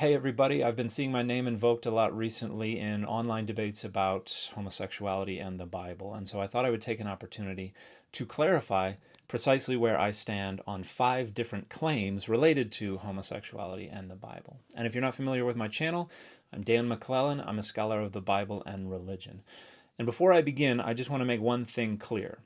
Hey everybody, I've been seeing my name invoked a lot recently in online debates about homosexuality and the Bible, and so I thought I would take an opportunity to clarify precisely where I stand on 5 different claims related to homosexuality and the Bible. And if you're not familiar with my channel, I'm Dan McClellan. I'm a scholar of the Bible and religion. And before I begin, I just want to make one thing clear.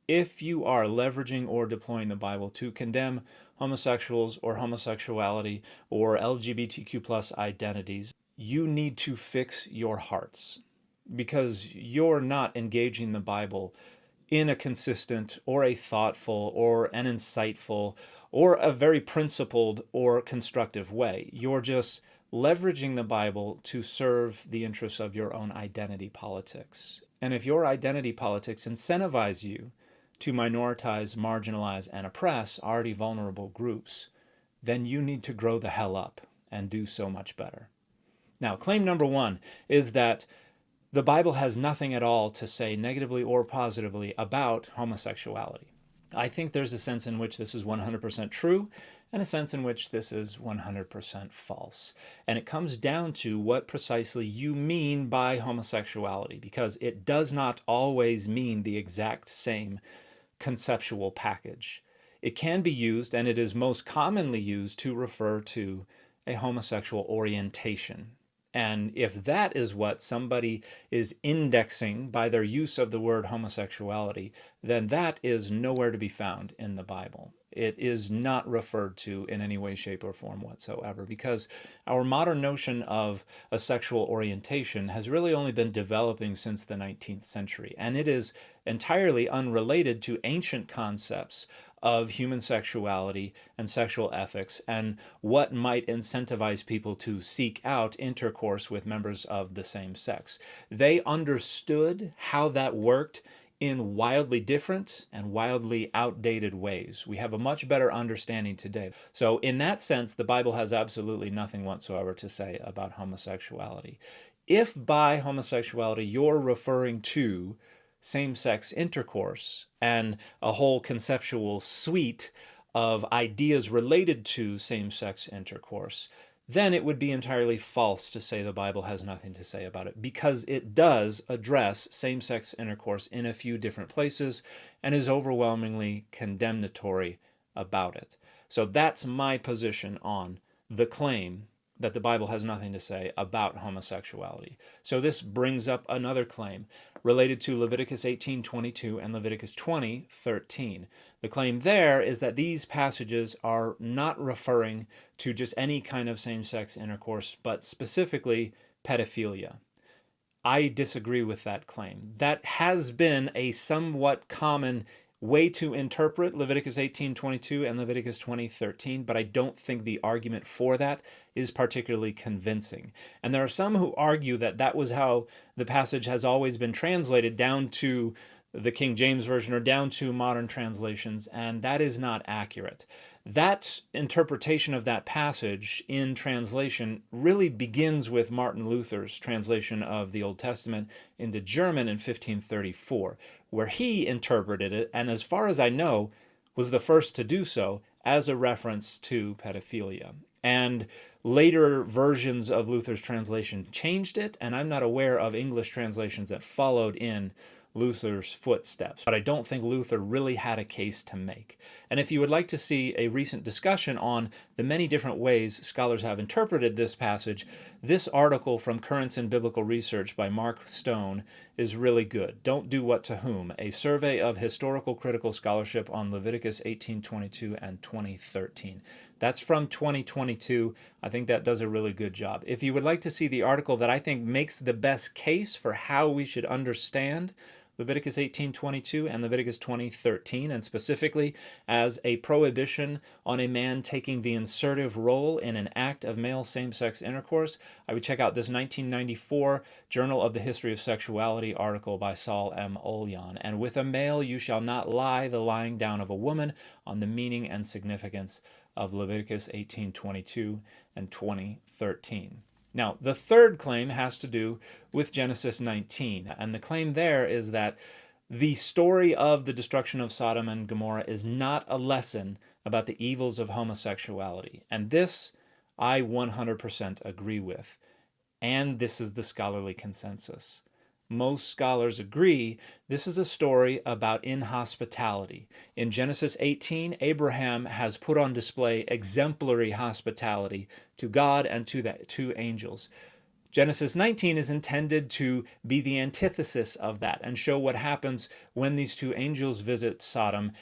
If you are leveraging or deploying the Bible to condemn homosexuals or homosexuality or LGBTQ plus identities, you need to fix your hearts because you're not engaging the Bible in a consistent or a thoughtful or an insightful or a very principled or constructive way. You're just leveraging the Bible to serve the interests of your own identity politics. And if your identity politics incentivize you to minoritize, marginalize, and oppress already vulnerable groups, then you need to grow the hell up and do so much better. Now, claim number 1 is that the Bible has nothing at all to say negatively or positively about homosexuality. I think there's a sense in which this is 100% true and a sense in which this is 100% false. And it comes down to what precisely you mean by homosexuality, because it does not always mean the exact same conceptual package. It can be used, and it is most commonly used, to refer to a homosexual orientation. And if that is what somebody is indexing by their use of the word homosexuality, then that is nowhere to be found in the Bible. It is not referred to in any way, shape, or form whatsoever, because our modern notion of a sexual orientation has really only been developing since the 19th century, and it is entirely unrelated to ancient concepts of human sexuality and sexual ethics and what might incentivize people to seek out intercourse with members of the same sex. They understood how that worked in wildly different and wildly outdated ways. We have a much better understanding today. So in that sense, the Bible has absolutely nothing whatsoever to say about homosexuality. If by homosexuality you're referring to same-sex intercourse and a whole conceptual suite of ideas related to same-sex intercourse, then it would be entirely false to say the Bible has nothing to say about it, because it does address same-sex intercourse in a few different places and is overwhelmingly condemnatory about it. So that's my position on the claim that the Bible has nothing to say about homosexuality. So this brings up another claim related to Leviticus 18:22 and Leviticus 20:13. The claim there is that these passages are not referring to just any kind of same-sex intercourse, but specifically pedophilia. I disagree with that claim. That has been a somewhat common way to interpret Leviticus 18:22 and Leviticus 20:13, but I don't think the argument for that is particularly convincing. And there are some who argue that that was how the passage has always been translated down to the King James Version or down to modern translations, and that is not accurate. That interpretation of that passage in translation really begins with Martin Luther's translation of the Old Testament into German in 1534, where he interpreted it, and as far as I know, was the first to do so, as a reference to pedophilia. And later versions of Luther's translation changed it, and I'm not aware of English translations that followed in Luther's footsteps, but I don't think Luther really had a case to make. And if you would like to see a recent discussion on the many different ways scholars have interpreted this passage, this article from Currents in Biblical Research by Mark Stone is really good. Don't Do What to Whom, a survey of historical critical scholarship on Leviticus 18:22 and 20:13. That's from 2022. I think that does a really good job. If you would like to see the article that I think makes the best case for how we should understand Leviticus 18:22 and Leviticus 20:13, and specifically as a prohibition on a man taking the insertive role in an act of male same-sex intercourse, I would check out this 1994 Journal of the History of Sexuality article by Saul M. Oljan. And with a male you shall not lie the lying down of a woman, on the meaning and significance of Leviticus 18:22 and 20:13. Now, the third claim has to do with Genesis 19, and the claim there is that the story of the destruction of Sodom and Gomorrah is not a lesson about the evils of homosexuality. And this, I 100% agree with. And this is the scholarly consensus. Most scholars agree this is a story about inhospitality. In Genesis 18, Abraham has put on display exemplary hospitality to God and to the two angels. Genesis 19 is intended to be the antithesis of that and show what happens when these two angels visit Sodom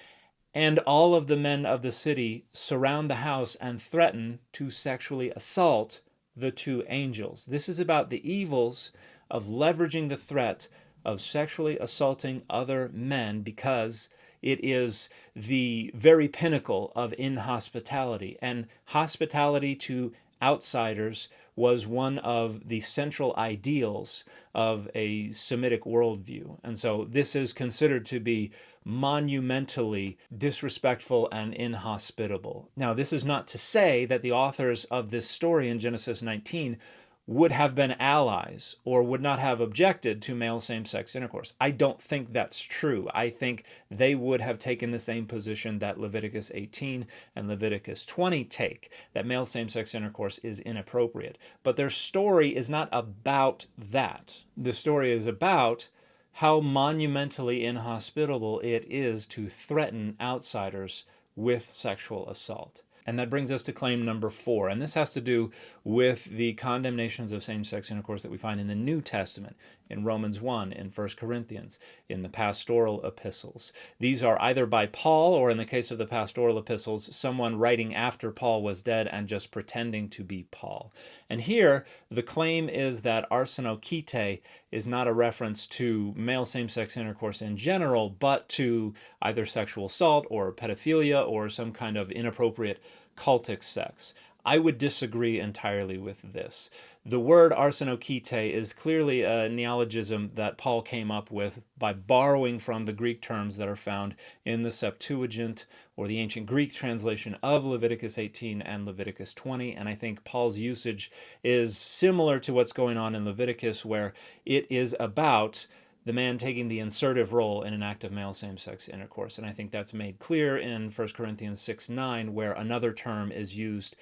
and all of the men of the city surround the house and threaten to sexually assault the two angels. This is about the evils of leveraging the threat of sexually assaulting other men because it is the very pinnacle of inhospitality. And hospitality to outsiders was one of the central ideals of a Semitic worldview. And so this is considered to be monumentally disrespectful and inhospitable. Now, this is not to say that the authors of this story in Genesis 19 would have been allies or would not have objected to male same-sex intercourse. I don't think that's true. I think they would have taken the same position that Leviticus 18 and Leviticus 20 take, that male same-sex intercourse is inappropriate. But their story is not about that. The story is about how monumentally inhospitable it is to threaten outsiders with sexual assault. And that brings us to claim number 4. And this has to do with the condemnations of same-sex intercourse that we find in the New Testament, in Romans 1, in 1 Corinthians, in the pastoral epistles. These are either by Paul, or in the case of the pastoral epistles, someone writing after Paul was dead and just pretending to be Paul. And here, the claim is that arsenokeite is not a reference to male same-sex intercourse in general, but to either sexual assault or pedophilia or some kind of inappropriate cultic sex. I would disagree entirely with this. The word arsenokeite is clearly a neologism that Paul came up with by borrowing from the Greek terms that are found in the Septuagint, or the ancient Greek translation of Leviticus 18 and Leviticus 20, and I think Paul's usage is similar to what's going on in Leviticus, where it is about the man taking the insertive role in an act of male same-sex intercourse. And I think that's made clear in 1 Corinthians 6:9, where another term is used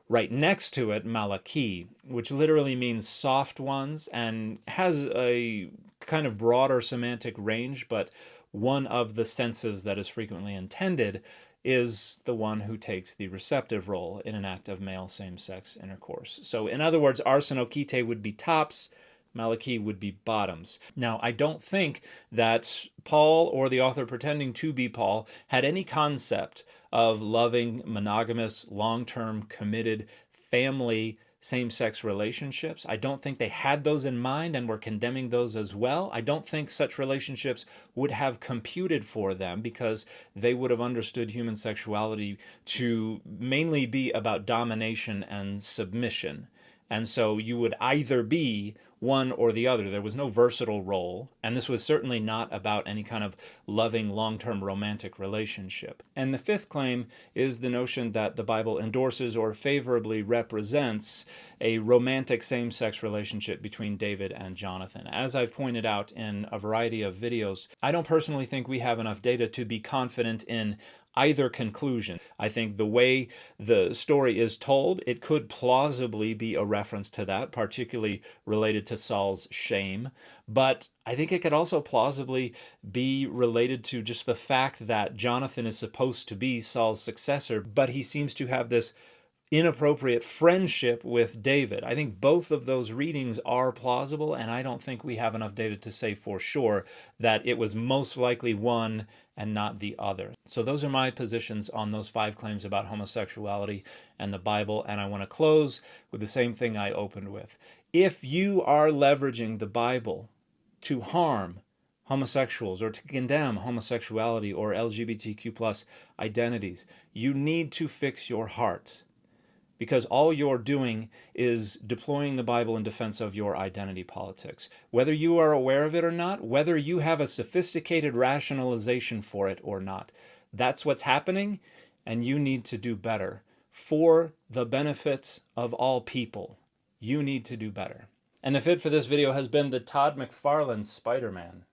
right next to it, malaki, which literally means soft ones and has a kind of broader semantic range, but one of the senses that is frequently intended is the one who takes the receptive role in an act of male same-sex intercourse. So in other words, arsenokeite would be tops, malaki would be bottoms. Now, I don't think that Paul, or the author pretending to be Paul, had any concept of loving, monogamous, long-term, committed, family, same-sex relationships. I don't think they had those in mind and were condemning those as well. I don't think such relationships would have computed for them because they would have understood human sexuality to mainly be about domination and submission. And so you would either be one or the other. There was no versatile role, and this was certainly not about any kind of loving, long-term romantic relationship. And the fifth claim is the notion that the Bible endorses or favorably represents a romantic same-sex relationship between David and Jonathan. As I've pointed out in a variety of videos, I don't personally think we have enough data to be confident in either conclusion. I think the way the story is told, it could plausibly be a reference to that, particularly related to Saul's shame. But I think it could also plausibly be related to just the fact that Jonathan is supposed to be Saul's successor, but he seems to have this inappropriate friendship with David. I think both of those readings are plausible, and I don't think we have enough data to say for sure that it was most likely one and not the other. So those are my positions on those 5 claims about homosexuality and the Bible, and I want to close with the same thing I opened with. If you are leveraging the Bible to harm homosexuals or to condemn homosexuality or LGBTQ plus identities, you need to fix your heart, because all you're doing is deploying the Bible in defense of your identity politics. Whether you are aware of it or not, whether you have a sophisticated rationalization for it or not, that's what's happening, and you need to do better. For the benefit of all people, you need to do better. And the fit for this video has been the Todd McFarlane Spider-Man.